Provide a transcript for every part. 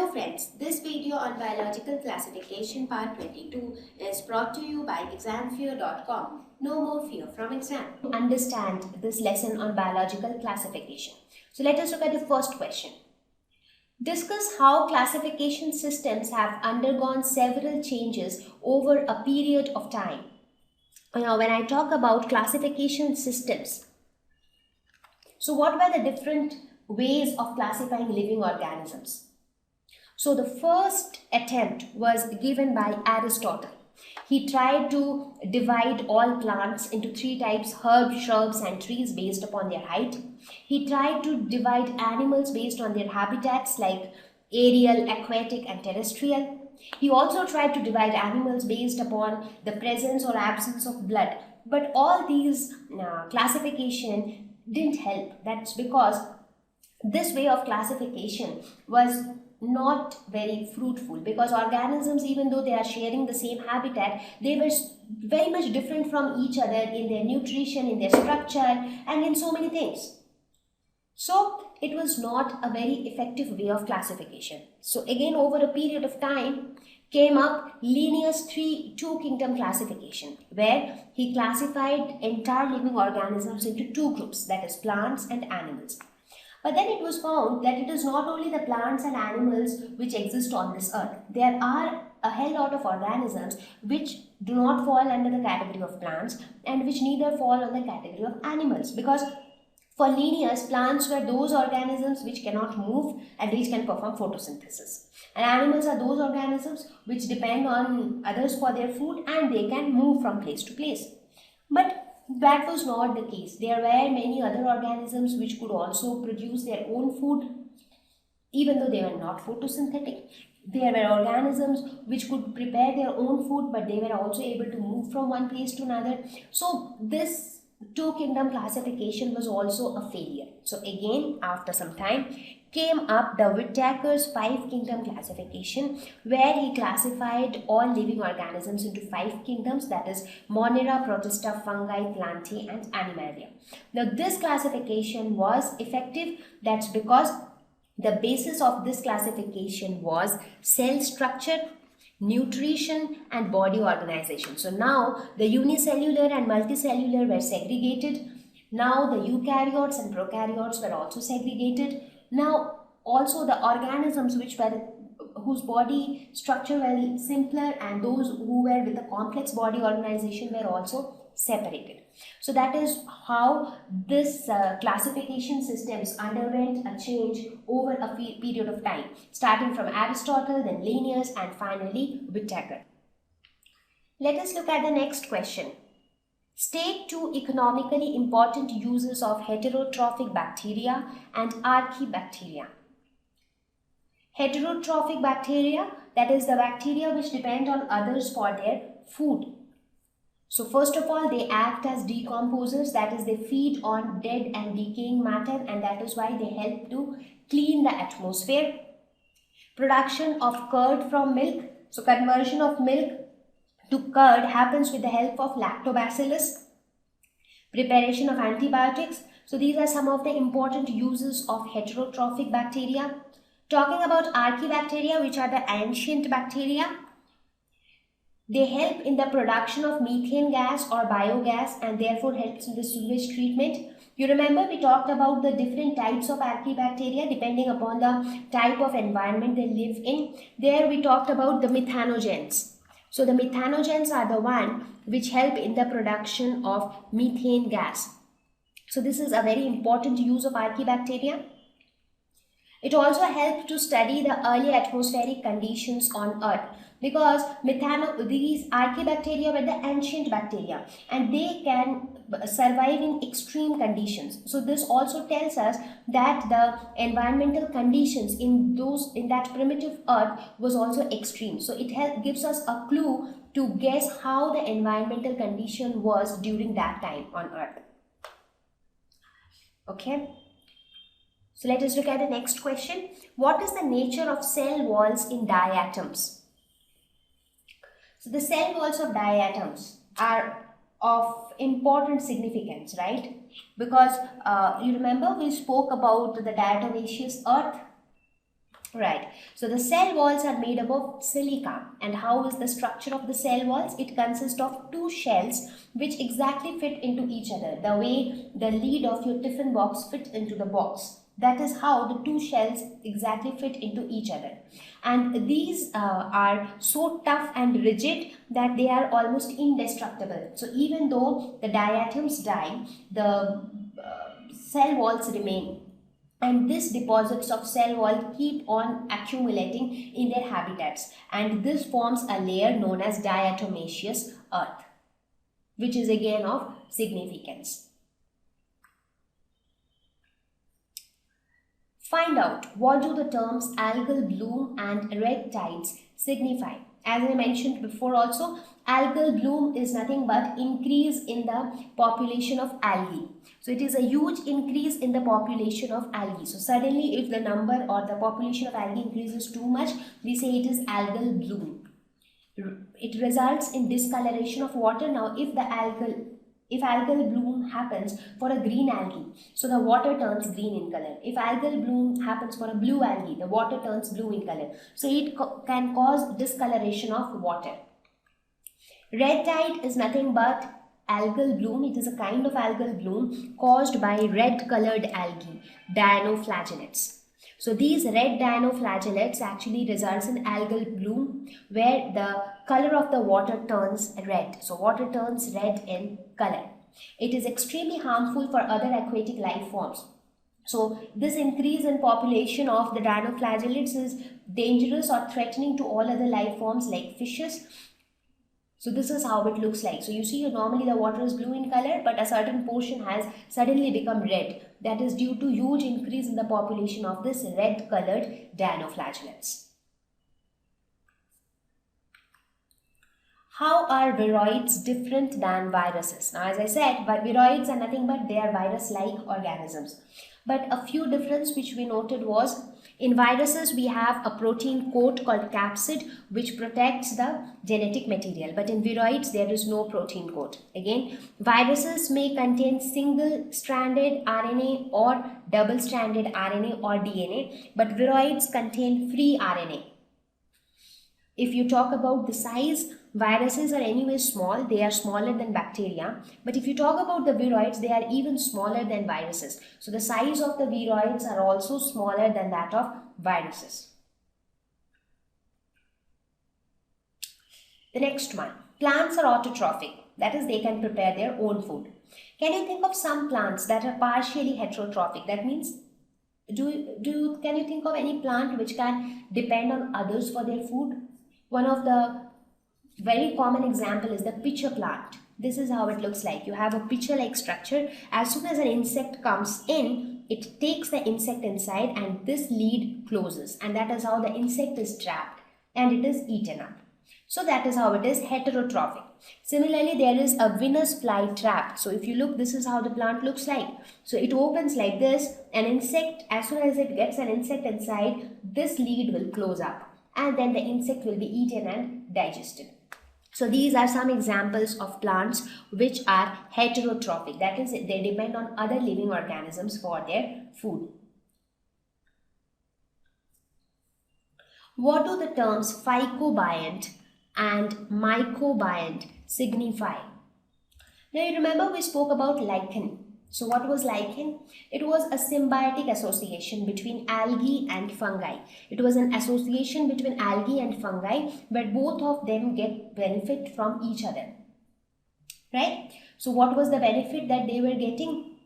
Hello friends, this video on biological classification part 22 is brought to you by examfear.com. No more fear from exam. Understand this lesson on biological classification. So let us look at the first question. Discuss how classification systems have undergone several changes over a period of time. Now when I talk about classification systems, so what were the different ways of classifying living organisms? So the first attempt was given by Aristotle. He tried to divide all plants into three types: herbs, shrubs and trees based upon their height. He tried to divide animals based on their habitats like aerial, aquatic and terrestrial. He also tried to divide animals based upon the presence or absence of blood. But all these classification didn't help. That's because this way of classification was not very fruitful, because organisms, even though they are sharing the same habitat, they were very much different from each other in their nutrition, in their structure and in so many things. So it was not a very effective way of classification. So again, over a period of time came up Linnaeus two kingdom classification, where he classified entire living organisms into two groups, that is plants and animals. But then it was found that it is not only the plants and animals which exist on this earth. There are a hell lot of organisms which do not fall under the category of plants and which neither fall on the category of animals. Because for Linnaeus, plants were those organisms which cannot move and which can perform photosynthesis. And animals are those organisms which depend on others for their food and they can move from place to place. But that was not the case. There were many other organisms which could also produce their own food, even though they were not photosynthetic. There were organisms which could prepare their own food, but they were also able to move from one place to another. So this two kingdom classification was also a failure. So again, after some time, came up the Whittaker's five kingdom classification, where he classified all living organisms into five kingdoms, that is Monera, Protista, Fungi, Plantae and Animalia. Now this classification was effective. That's because the basis of this classification was cell structure, nutrition and body organization. So now the unicellular and multicellular were segregated. Now the eukaryotes and prokaryotes were also segregated. Now also the organisms whose body structure were simpler and those who were with a complex body organization were also separated. So that is how this classification systems underwent a change over a period of time, starting from Aristotle, then Linnaeus and finally Whittaker. Let us look at the next question. State two economically important uses of heterotrophic bacteria and archaebacteria. Heterotrophic bacteria, that is the bacteria which depend on others for their food. So first of all, they act as decomposers, that is they feed on dead and decaying matter, and that is why they help to clean the atmosphere. Production of curd from milk. So conversion of milk to curd happens with the help of lactobacillus. Preparation of antibiotics. So these are some of the important uses of heterotrophic bacteria. Talking about archaebacteria, which are the ancient bacteria, they help in the production of methane gas or biogas and therefore helps in the sewage treatment. You remember we talked about the different types of archaebacteria depending upon the type of environment they live in. There we talked about the methanogens. So the methanogens are the one which help in the production of methane gas. So this is a very important use of archaebacteria. It also helps to study the early atmospheric conditions on Earth, because these archaebacteria were the ancient bacteria and they can survive in extreme conditions. So this also tells us that the environmental conditions in that primitive Earth was also extreme. So it gives us a clue to guess how the environmental condition was during that time on Earth. Okay. So let us look at the next question. What is the nature of cell walls in diatoms? So the cell walls of diatoms are of important significance, right? Because you remember we spoke about the diatomaceous earth. Right. So the cell walls are made up of silica. And how is the structure of the cell walls? It consists of two shells which exactly fit into each other. The way the lid of your tiffin box fits into the box. That is how the two shells exactly fit into each other. And these are so tough and rigid that they are almost indestructible. So even though the diatoms die, the cell walls remain, and these deposits of cell wall keep on accumulating in their habitats, and this forms a layer known as diatomaceous earth, which is again of significance. Find out what do the terms algal bloom and red tides signify. As I mentioned before also, algal bloom is nothing but increase in the population of algae. So it is a huge increase in the population of algae. So suddenly if the number or the population of algae increases too much, we say it is algal bloom. It results in discoloration of water. Now if algal bloom happens for a green algae, so the water turns green in color. If algal bloom happens for a blue algae, the water turns blue in color. So it can cause discoloration of water. Red tide is nothing but algal bloom. It is a kind of algal bloom caused by red colored algae, dinoflagellates. So these red dinoflagellates actually results in algal bloom where the color of the water turns red. So water turns red in color. It is extremely harmful for other aquatic life forms. So this increase in population of the dinoflagellates is dangerous or threatening to all other life forms like fishes. So this is how it looks like. So you see normally the water is blue in color, but a certain portion has suddenly become red. That is due to huge increase in the population of this red colored dinoflagellates. How are viroids different than viruses? Now as I said, viroids are nothing but they are virus-like organisms. But a few difference which we noted was, in viruses we have a protein coat called capsid which protects the genetic material, but in viroids there is no protein coat. Again, viruses may contain single-stranded RNA or double-stranded RNA or DNA, but viroids contain free RNA. If you talk about the size, viruses are anyway small, they are smaller than bacteria. But if you talk about the viroids, they are even smaller than viruses. So the size of the viroids are also smaller than that of viruses. The next one, plants are autotrophic, that is they can prepare their own food. Can you think of some plants that are partially heterotrophic? That means, can you think of any plant which can depend on others for their food? One of the very common example is the pitcher plant. This is how it looks like. You have a pitcher-like structure. As soon as an insect comes in, it takes the insect inside and this lid closes, and that is how the insect is trapped and it is eaten up. So that is how it is heterotrophic. Similarly, there is a Venus flytrap. So if you look, this is how the plant looks like. So it opens like this. An insect, as soon as it gets an insect inside, this lid will close up and then the insect will be eaten and digested. So these are some examples of plants which are heterotrophic. That is, they depend on other living organisms for their food. What do the terms phycobiont and mycobiont signify? Now you remember we spoke about lichen. So what was lichen? It was a symbiotic association between algae and fungi. It was an association between algae and fungi where both of them get benefit from each other. Right? So what was the benefit that they were getting?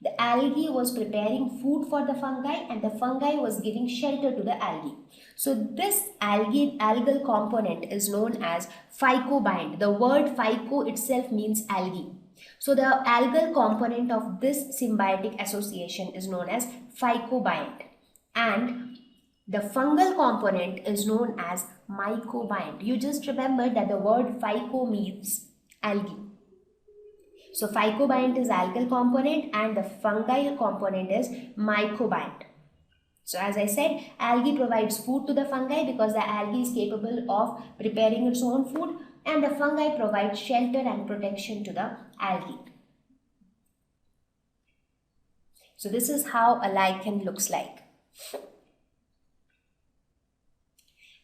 The algae was preparing food for the fungi and the fungi was giving shelter to the algae. So this algal component is known as phycobiont. The word phyco itself means algae. So the algal component of this symbiotic association is known as phycobiont, and the fungal component is known as mycobiont. You just remember that the word phyco means algae. So phycobiont is algal component and the fungal component is mycobiont. So as I said, algae provides food to the fungi because the algae is capable of preparing its own food, and the fungi provide shelter and protection to the algae. So this is how a lichen looks like.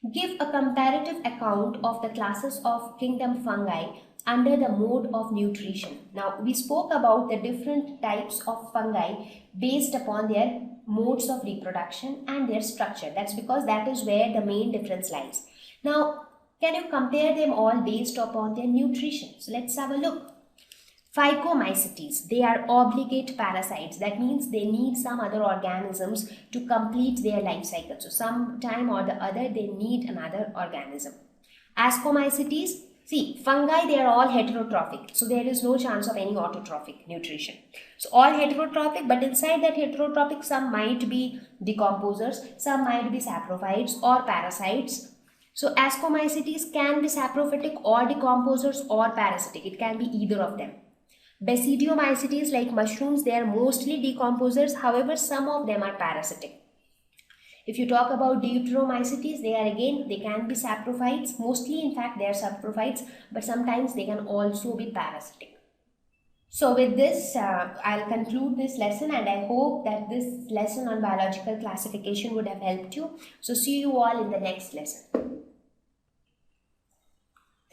Give a comparative account of the classes of kingdom fungi under the mode of nutrition. Now, we spoke about the different types of fungi based upon their modes of reproduction and their structure. That's because that is where the main difference lies. Now, can you compare them all based upon their nutrition? So, let's have a look. Phycomycetes, they are obligate parasites. That means they need some other organisms to complete their life cycle. So sometime or the other they need another organism. Ascomycetes, see, fungi, they are all heterotrophic. So there is no chance of any autotrophic nutrition. So all heterotrophic, but inside that heterotrophic, some might be decomposers, some might be saprophytes or parasites. So Ascomycetes can be saprophytic or decomposers or parasitic. It can be either of them. Basidiomycetes, like mushrooms, they are mostly decomposers. However, some of them are parasitic. If you talk about Deuteromycetes, they can be saprophytes. Mostly, in fact, they are saprophytes, but sometimes they can also be parasitic. So with this, I'll conclude this lesson, and I hope that this lesson on biological classification would have helped you. So see you all in the next lesson.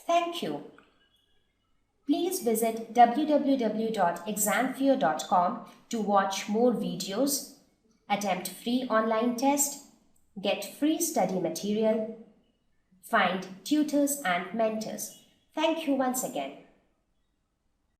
Thank you. Please visit www.examfear.com to watch more videos, attempt free online test, get free study material, find tutors and mentors. Thank you once again.